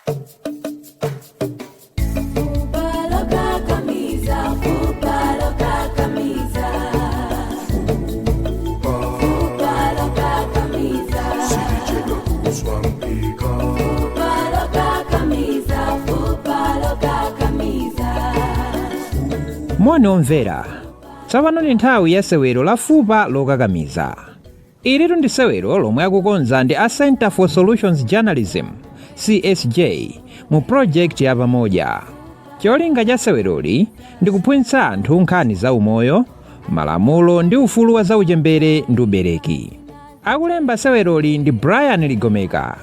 Fupa Lokakamiza, Fupa Lokakamiza. Fupa Lokakamiza. Fupa Lokakamiza, Fupa Lokakamiza. Moni omvera, tsopano ni nthawi ya sewero la Fupa Lokakamiza. Ilitu ndi sewero lomwe akukonza ndi a Center for Solutions Journalism, CSJ, mu project ya pamoja. Cholinga cha seweroli ndi kuphunzitsa anthu nkhani za umoyo, malamulo ndi ufulu wa zauchembere ndi ubereki. Akulemba seweroli ndi Brian Ligomeka.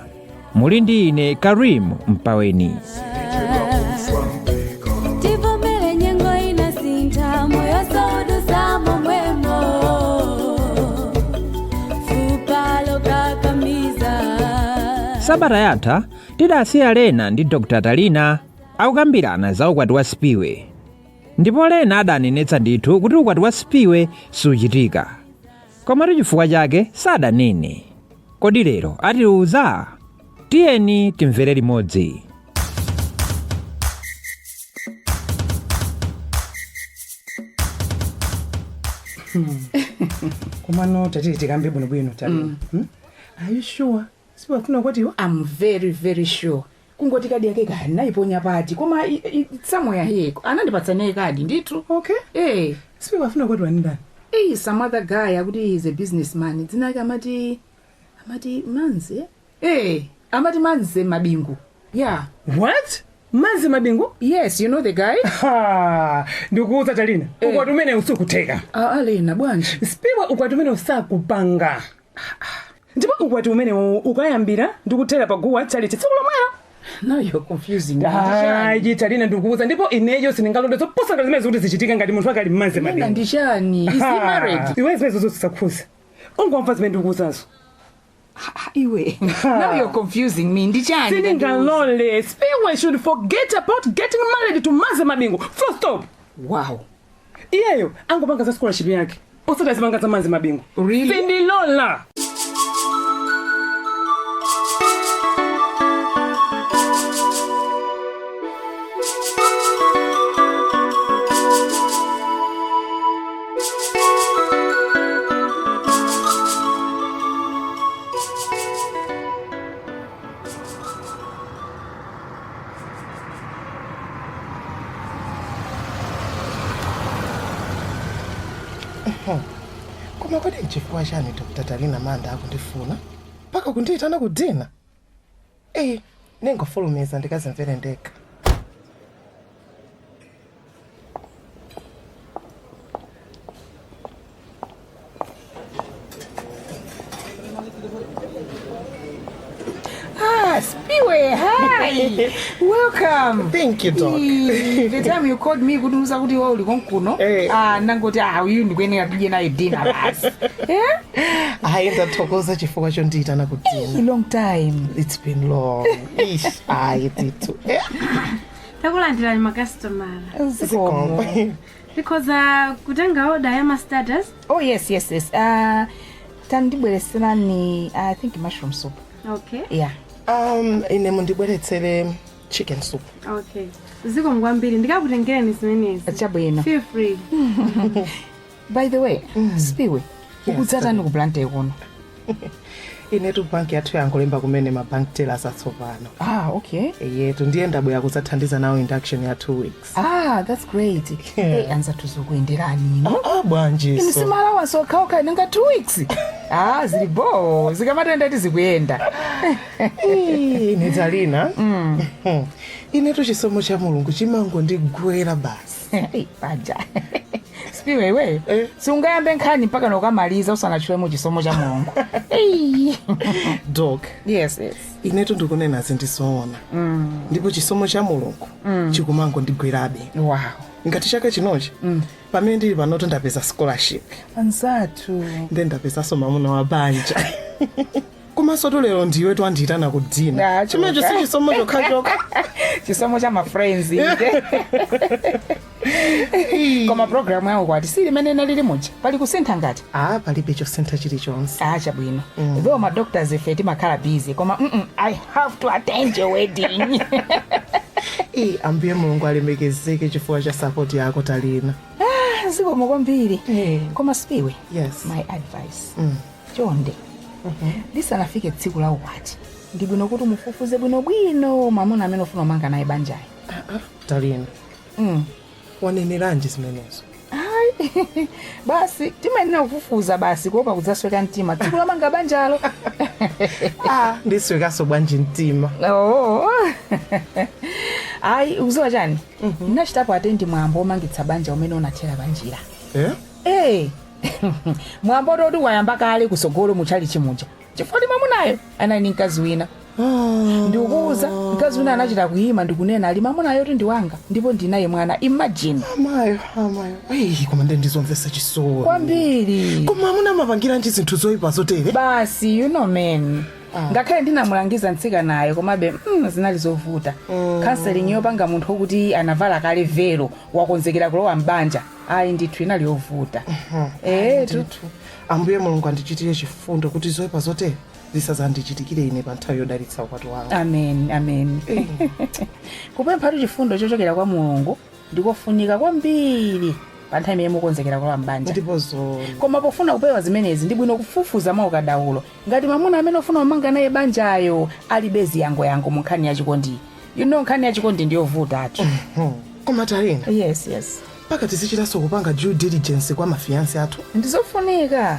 Muli ndi ine Karim Mpaweni. Tivomere nyengo inasintha, moyo saudusa momwemo. Fupa Lokakamiza. Sabata yatha tidasiya Lena ndi Dr. Talina akukambirana za ukwati wa Spiwe. Ndipo Lena adanenetsa ndithu kuti ukwati wa Spiwe suchitika. Koma chifukwa chake sadanene. Kodi lero atiuza? Tiyeni timvere limodzi. Kumano tati tikambe bwino tali. Are you sure? Sipo afuna kwati yo? I'm very, very sure. Kungoti kadi yake kadi naiponya pati. Koma it's somewhere here. Anandipatsa kadi ndithu. Okay. Sipo afuna kwati wani ndani? Some other guy akuti he's a businessman. Dzina yake amati Manze. Amati Manze Mabingu. Yeah. What? Manze Mabingu? Yes, you know the guy? Ha! Ndikuuza Talina. Ukwati umene usukuteka. Lena bwanji. Spiwe ukwati umene usakupanga. Ndipo ukwati umene ukayambira ndikutera paguwa charity tsiku lomwelo. Now you're confusing me. Talina ndikuuza ndipo ineyo siningalonde zoposa ngati zimene kuti zichitika ngati munthu akali Manze Mabingu. Ndishani. Is he married? Iwe zosakhuza. Ungomva zimene ndikuuzazo. Iwe. Now you're confusing me. Ndishani. Siningalole. Spiwe should forget about getting married to Manze Mabingu. Full stop. Wow. Iyeyo angopanga za scholarship yake. Usata zimanga za Manze Mabingu. Really? Sindilola. Koma kodi chifukwa chani Dr. Talina manda akundifuna paka kundiitana kudina? Ningofulumeza ndikazimvere ndekha. Spiwe, hi. Welcome. Thank you, Doc. The time you called me kuduza kuti wewe uli konkuno. Nangoti uyu ndikwenera tuje naye dinner basi. Hayi ndathokoza chifukwa cho ndiitana kudina. Long time. It's been long. Hayi tithu. Takulandira ma customer. Zikomo. Because kutenga order ya ma starters. Oh yes. Tandibweresera ni I think mushroom soup. Okay. Yeah. Ine mundibweretsere chicken soup. Okay. Ziko ngwambiri ndikakutengereni zimenezi. Chabwino. Feel free. By the way, Spiwe, ukudzata ndikuplante kuno. Inetu bank yathu yangolemba kumene ma bank tellers atsopano. Okay. Yetu ndiye ndabwera kudzathandiza nawo induction ya 2 weeks. That's great. Anza tuzokuenderani. Bwanji so. Simalawa so kauka nanga 2 weeks. Zilibo. Zikamatenda tizikuenda. Ine Talina. Inetu chisomo cha Mulungu chimango ndigwera basi. Paja. Spiwe we. Sungayambe nkhani mpaka nokamaliza usanachwemo chisomo cha Mulungu. Dog. Yes. Inetu ndikunena zindisoona. Ndipo chisomo cha Mulungu chikumango ndigwerabe. Wow. Ngati chaka chinochi. Pamene ndili panoto ndapeza scholarship. Ansatu. Then ndapeza mamuna wa banja. Kumasoto lero ndiwe twandiitana kudina. Chimecho si chisomo chokhachoka. Chisomo cha my friends. Koma program yawo kwati sili menene lili muja. Pali kusintha ngati. Palibe chosintha chilichonse. Chabwino. Though my doctors ifeti makhala busy. Koma I have to attend your wedding. Ambuye Mulungu alemekezeke chifukwa cha support yako Talina. Zikomo kwambiri. Koma Spiwe. Yes. My advice. Chonde. Lisanafike tsiku la ukwati. Ndibwino kuti mufufuze bwino mamuna amene ofuna manga naye banjayi. Talina. Waneneranji zimenezo. Basi timayenera kufufuza basi kuopa kudzasweka mtima tsiku la manga banjalo. Ndiswekaso bwanji mtima. Uziwa chani? Ndinachitapo atendi mwambo omangitsa banja umene unathera panjira. Mwambo toti wayamba kale kusogolo muchali chimuja. Chifukwa mamunayo anali mkazi wina. Ndikuuza mkazi wina anachita kuima ndikunena ali mamunayo kuti ndi wanga ndipo ndinaye mwana. Imagine. Amayo. Koma ndizomvesa chisoni. Kwambiri. Koma amuna mapangira nji zinthu zoyipa zotere. Basi you know man. Ngakhale ndinamulangiza ntsika naye komabe zinali zovuta. Counseling yopanga munthu kuti anavala kale velo wakonzekera kulowa mbanja. Ndithu inali yovuta. Ambuye Mulungu andichitire chifundo kuti zoyipa zotere zisazandichitikire ine pa nthawi yodalitsa ukwati wanga. Amen. Kupempha chifundo chochokera kwa Mulungu ndikofunika kwambiri pa nthawi imene mukonzekera kulowa mbanja. Koma pofuna kupewa zimenezi ndibwino kufufuza maukadaulo ngati mamuna amene ofuna kumanga naye banjayo ali bezi yango mu nkhani ya chikondi. You know nkhani ya chikondi ndiyovuta atu. Koma Talina. Yes. Pakati tizichitaso kupanga due diligence kwa mafiance athu. Ndizofunika.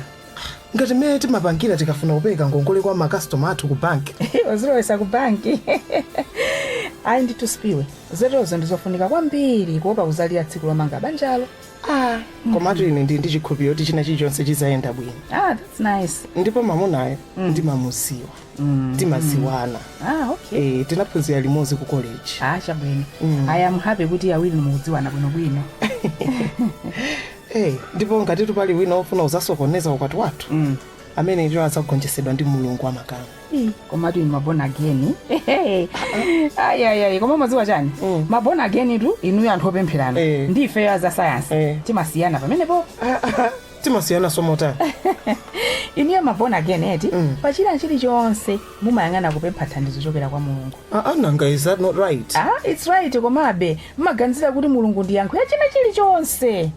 Ngati mmene timapangira tikafuna kupeka ngongole kwa makastoma athu ku banki. Wazilowesa ku banki. Ndithu Spiwe. Zerozo ndizofunika kwambiri kuopa kuzalira tsiku lomanga banjalo. Komatu ine ndi chikhulupiriro kuti china chilichonse chizayenda bwino. That's nice. Ndipo mamunayo ndimamusiwa. Timaziwana. Okay. Tinaphunzira limodzi ku college. Chabwino. I am happy kuti awiri mukudziwana bwino. Ndipo ngati tupali wina ofuna uzasokoneza ukwati wathu. Amene ndiyo azagonjesedwa ndi Mulungu amakanga. Komatu inu mabona again. Koma maziwa chani? Mabona again tu inu anthu opempherana. Ndife ya za science. Timasiyana pamenepo. Timasiyana somota. Inu mabona again eti pachira chilichonse mumayang'ana kupempha thandizo chokera kwa Mulungu. Nanga, is that not right? It's right komabe mumaganizira kuti Mulungu ndi yankho ya china chilichonse.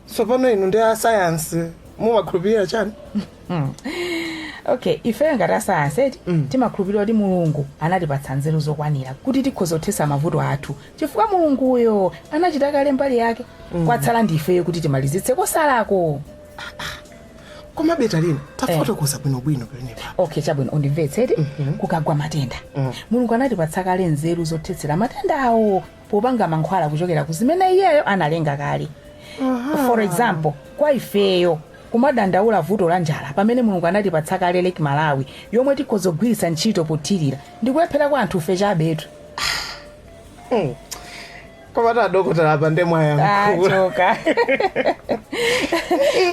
So pano inu ndi a science mumakhulupirira chani? Okay, ife ngati science eti timakhulupirira kuti Mulungu anatipatsa nzeru zokwanira kuti tikhoza kuthesa mavuto athu. Chifukwa Mulunguyo anachita kale mbali yake. Kwatsala ndife kuti timalizitse kosalako. Koma Talina, tafotokoza bwino penepa. Okay, chabwino undimvetse eti kukagwa matenda. Mulungu anatipatsa kale nzeru zothetsera matenda awo popanga mankhwala kuchokera kuzimene iyeyo analenga kale. For example, kwa ifeyo kumadandaula vuto la njala pamene Mulungu anatipatsa kale Lake Malawi yomwe tikhoza kugwiritsa ntchito pothirira ndikulephera kwa anthu fe chabetu. Koma tadokotala apa ndemwayankhula. Choka.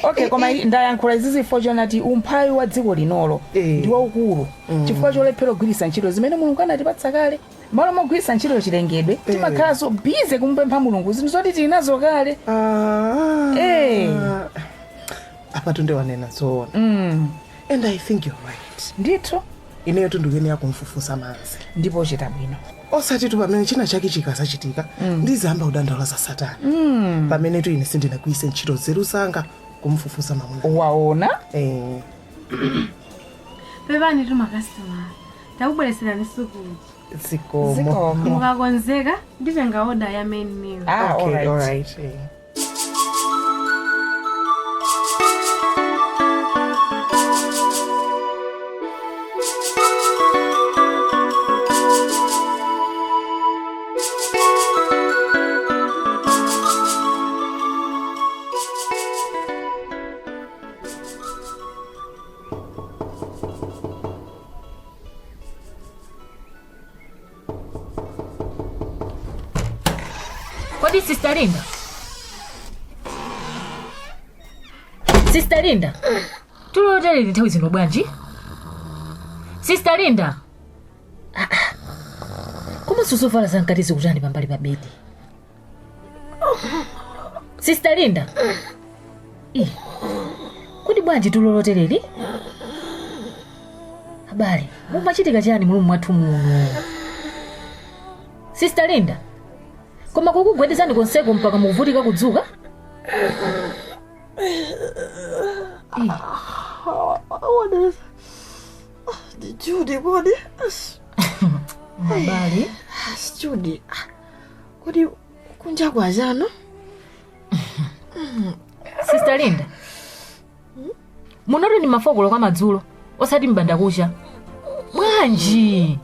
Okay, koma ndayankhula izizi fortunately umphawi wa dziko linolo ndi waukulu chifukwa cholephera kugwiritsa ntchito zimene Mulungu anatipatsa kale. Malo mogwiritsa ntchito chilengedwe timakhala so busy kumpempha Mulungu zinthu zoti tili nazo kale. Apa tundewanena zoona. And I think you're right. Ndithu ineyo tundukeni kumfufusa manzi. Ndipo chita bwino. Osati tu pamene china chake chikasachitika ndizamba kudandaula za Satani. Pamene tu ine sindinagwiritse ntchito nzeru zanga kumfufusa mamuna. Waona? Pepani tu makastoma. Takubweresera nisuku. Zikomo. Mukakonzeka nditenga order ya main meal. Okay, all right. Kodi Sister Linda? Sister Linda? Tulotele nthawi zino bwanji? Sister Linda? Koma susovala zankati zikutani pambali pa bedi. Sister Linda. Kodi bwanji tulolotereri? Habari. Mumachitika chani mulungu mwathu muno? Sister Linda. Koma kukugwedezani konseko mpaka muvutika kudzuka? What is Judy, what is? Habari. Judy. Kodi kunja kwa jana? Sister Linda. Munoto ni mafokolo kwa madzulo. Osati mbanda kusha. Bwanji.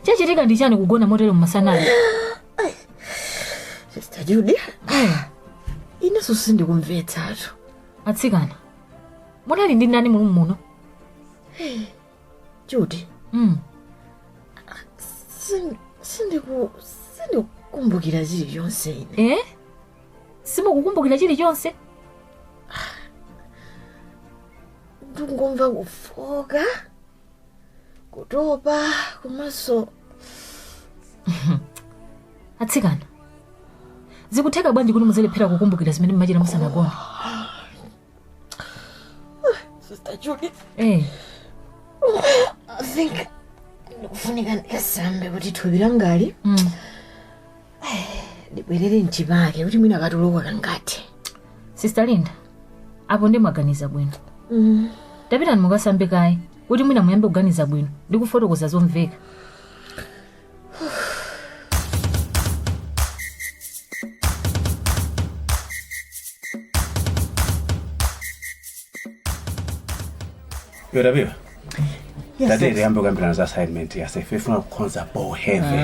Chachitika ndi chani kugona motelo mmasanani? Sister Judy. Ine susindi kumvetsatu. Atsikana. Munali ndi ndani mulungu muno? Judy. Sindi kukumbukira chili chonse ine. Simukukumbukira chili chonse? Ndingomva kufoka, kutopa, komanso. Atsikana. Zikutheka bwanji kuti muzelephera kukumbukira zimene mmachita musanagona? Sister Judy. I think ndikufunika ndikasambe kuti thupi langali ndibwerere mchipake kuti mwina katuluka kangati. Sister Linda, apo ndi maganiza bwino. Tapitani mukasambe kaye kuti mwina muyambe kuganiza bwino ndi kufotokoza zomveka. Yorabiwa. Tadere yambe ukambirana za assignment yasefefuna kukhonza bo heavy.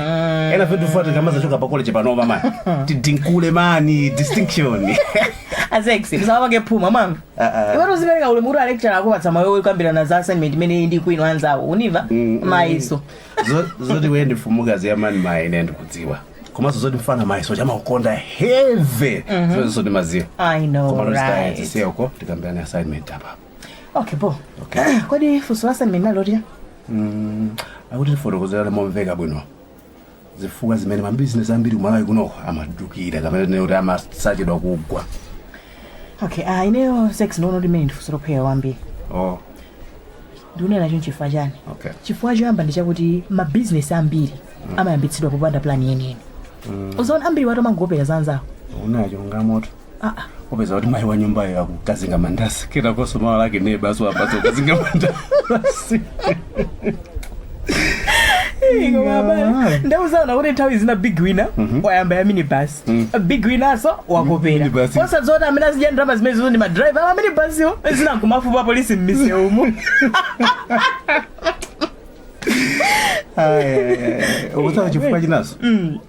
Ena vitu fuata kama zachoka pa college panova man. Tidinkule mani distinction. Azexi kusaba ke phuma mama. Iwero zimereka ule muri lecture akupatsa mawe ukambirana za assignment mene ndi kwino anzawo univa maiso. Zoti wende fumukazi ya mani mai nende kudziwa. Komanso zoti mfana maiso chama ukonda heavy. Zoti maziwa. I know right. Tisiya uko tikambirana assignment hapa. Okay, bo. Okay. Kodi fusulasa nimena loria? Akuti fotokozera momveka bwino. Zifuka zimene ma business ambiri Malawi kuno amadukira kapena ne uri amasachidwa kugwa. Okay, ineyo sex nono limene ndifusira kupheka kwambiri. Ndunena chonchi chifukwa chani? Okay. Chifukwa choyamba ndichakuti ma business ambiri amayambitsidwa popanda plan yeniyeni. Uzaona ambiri watu amangopera zanzawo. Unacho ngamoto. Upeza kuti mai wa nyumba ya kukazinga mandasi kila koso mwa lake neba aso apato kukazinga mandasi. Ndauzaona kuti nthawi zina big winner wayamba ya minibus. A big winner so wakopera. Osadzona amene azidya ndalama zimene zo ndi ma driver a minibus yo zina kumafupa polisi m'misewu. Ukutaka chifukwa chinaso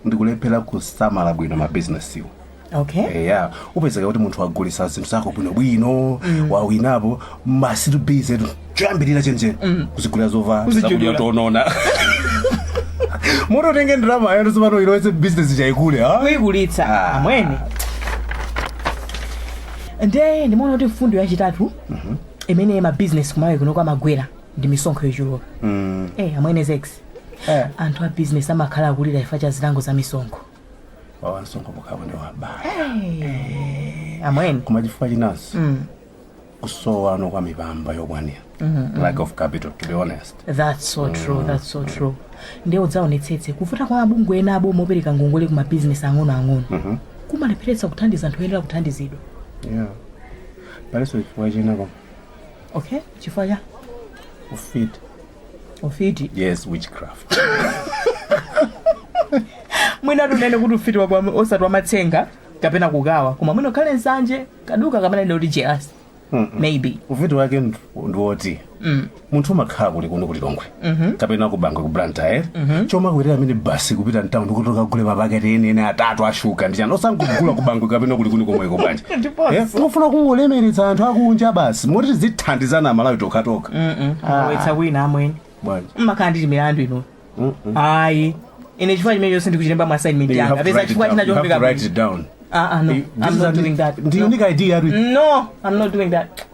ndikulephera kusamala bwino ma business yo. Okay. Yeah, upezeka kuti munthu wagulisa zinthu zako bwino wawinapo masitu busy chambirira chenje kuzigulira zova zakudya tonona. Moto tenge ndalama yanu sipano ilowetse business chaikule kuigulitsa amwene. Nde ndimona kuti mfundo yachitatu imene ma business kumawe kuno kwamagwera ndi misonkho yochuluka. Amwene zex. Anthu a business amakhala akulira ifa cha zilango za misonkho. Wansongo bukabone wabaya. Amweni kumachifukwa chinaso kusowa no kwa mipamba yokwanira. Lack of capital, to be honest. That's so true, that's so true. Ndiye udzaonetsetse kufuta kwa mabungwe ena abo mopereka ngongole kuma business ang'ono kumalepheretsa kuthandiza anthu oyendera kuthandizidwa. Yeah. Paliso chifukwa chinako. Okay, chifukwa cha ufiti. Yes, witchcraft. Mwina tunene kuti ufiti wa osati wa matsenga kapena kugawa koma mwino khale nsanje kaduka kapena ndi jealous. Maybe ufiti wake ndiwoti munthu umakhala kuti kuno kuti longwe kapena kubangwe ku Blantyre choma kuwerera mini basi kupita mtown kutoka gule mabaketi ene atatu ashuka ndichana osangugula kubangwe kapena kuti kuni komwe kobanje. Ufuna kungolemeretsa anthu akunja basi moti zithandizana Malawi tokatoka. Wetsa kwina amweni bwanji makhala ndi milandu ino. Ayi ine chifukwa chimene chonse ndikuchilemba ma assignment yanga pesa chifukwa china chombeka. Write it down. No, I'm not doing that. The unique idea. No, I'm not doing that.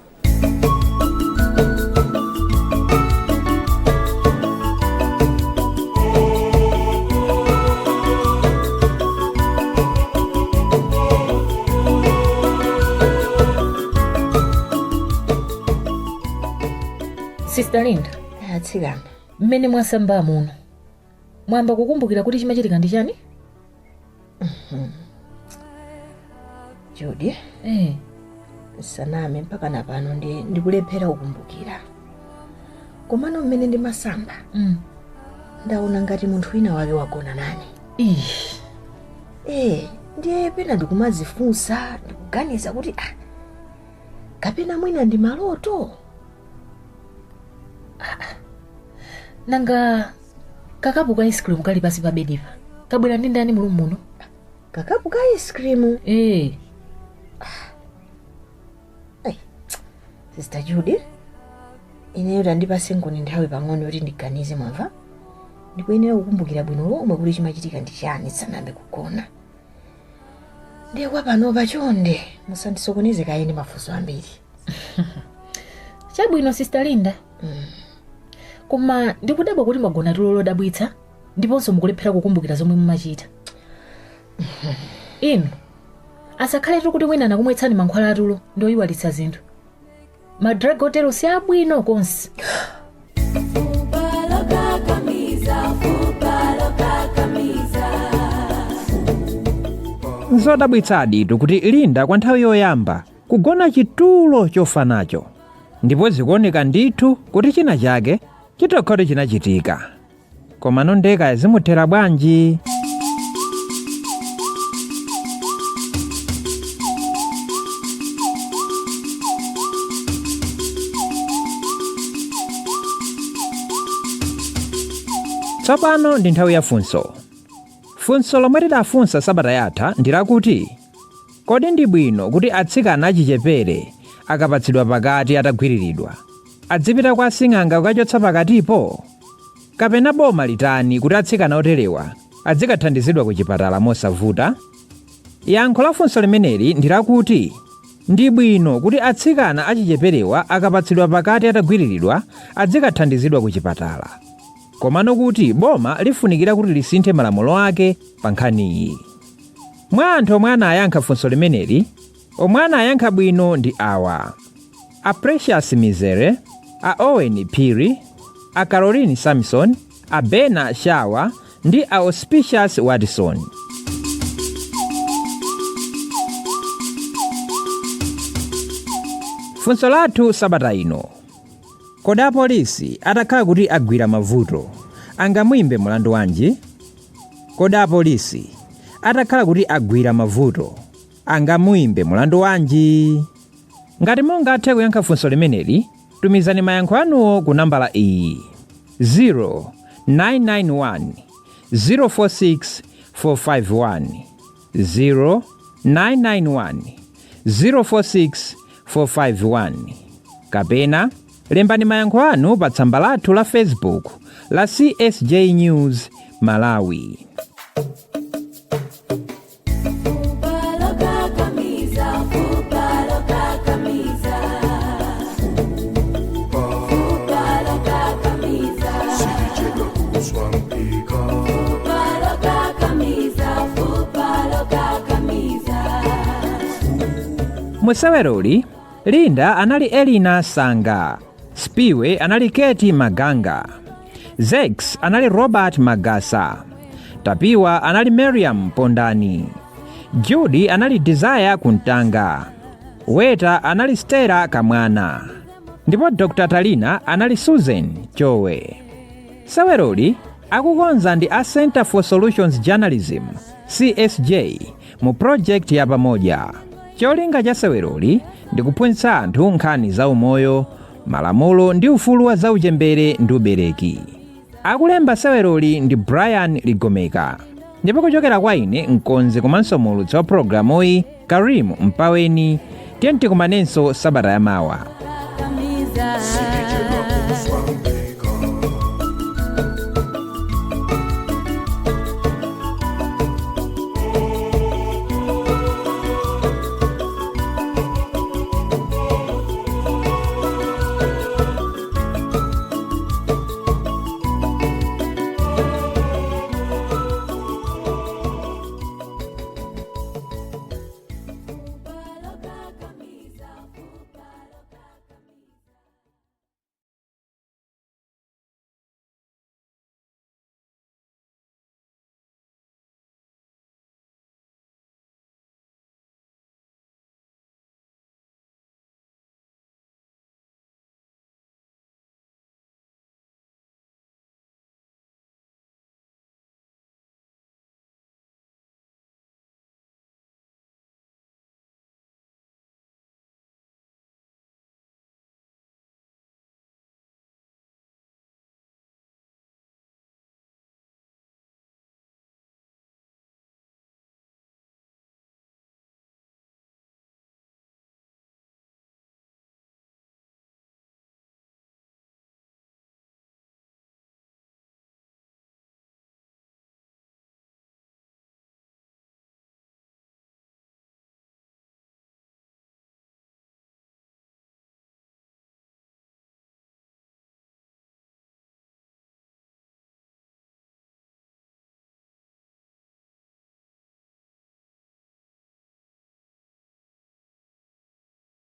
Sister Linda, atsikana mmene mwasamba muno mwamba kukumbukira kuti chimachitika ndi chani? Judy saname mpaka napano ndikulephera kukumbukira. Komano mmene ndimasamba ndaona ngati munthu wina wake wagona nane. Ndiye pena ndikumazifunsa ndikuganiza kuti kapena mwina ndi maloto. Nanga kakapu ka ice cream kali pasi pa bedipa kabwera ndi ndani mulu muno? Kakapu ka ice cream? Sister Judy, ineyo tandipase ngoni nthawi pang'ono kuti ndiganize mwamva. Ndikuyenera kukumbukira bwino lomwe kuti chimachitika ndi chani sanambe kugona. Ndiye kwa pano pachonde musandisokoneze kayeni mafunso ambiri. Chabwino Sister Linda. Koma ndikudabwa kuti mwagona tulo lodabwitsa ndiponso mukulephera kukumbukira zomwe mumachita. Inu asakhale kuti mwina nakumwetsani mankhwala atulo ndoyiwalitsa zinthu. Madrug hotel si abwino konse. Fupa Lokakamiza, Fupa Lokakamiza. Nzodabwitsadi kuti Linda kwa nthawi yoyamba kugona chitulo chofa nacho, ndipo zikuoneka ndithu kuti china chake chitokhoti chinachitika. Koma nondeka zimuthera bwanji? Tsopano ndi nthawi ya funso. Funso lomwe tidafunsa sabata yatha ndilakuti kodi ndi bwino kuti atsikana achichepere akapatsidwa pakati atagwiriridwa adzipita kwa asing'anga kukachotsa pakatipo? Kapena boma litani kuti atsikana oterewa adzikathandizidwa ku chipatala mosavuta? Yankho la funso limeneli ndilakuti ndi bwino kuti atsikana achicheperewa akapatsidwa pakati atagwiriridwa adzikathandizidwa ku chipatala. Komano kuti boma lifunikira kuti lisinthe malamulo ake pa nkhaniyi. Mwa anthu omwe anayankha funso limeneli, omwe anayankha bwino ndi awa: a Precious Mizere, a Owen Phiri, a Caroline Samson, a Bena Shawa ndi a Auspicious Watson. Funso lathu sabata ino: kodi apolisi atakhala kuti agwira mavuto angamuyimbe mulandu wanji? Kodi apolisi atakhala kuti agwira mavuto angamuyimbe mulandu wanji? Ngati mungathe kuyankha funso limeneli, tumizani mayankho anuwo ku nambala iyi: 0991 046 451, 0991 046 451, kapena lembani mayankho anu pa tsamba lathu la Facebook la CSJ News Malawi. Fupa Lokakamiza, Fupa Lokakamiza. Fupa Lokakamiza. Fupa Lokakamiza, Fupa Lokakamiza. Museweroli Linda anali Elina Sanga, Spiwe anali Keti Maganga, Zex anali Robert Magasa, Tapiwa anali Miriam Pondani, Judy anali Desire Kuntanga, Weta anali Stella Kamwana, ndipo Dr. Talina anali Susan Chowe. Seweroli akukonza ndi a Center for Solutions Journalism CSJ mu project ya pamoja. Cholinga cha seweroli ndi kuphunzitsa anthu nkhani za umoyo, malamulo ndi ufulu wa zauchembere ndi ubereki. Akulemba seweroli ndi Brian Ligomeka, ndipo kuchokera kwa ine mkonzi komanso mulutsi wa programuyi Karim Mpaweni. Tiyeni tikumanenso sabata yamawa. Lokakamiza.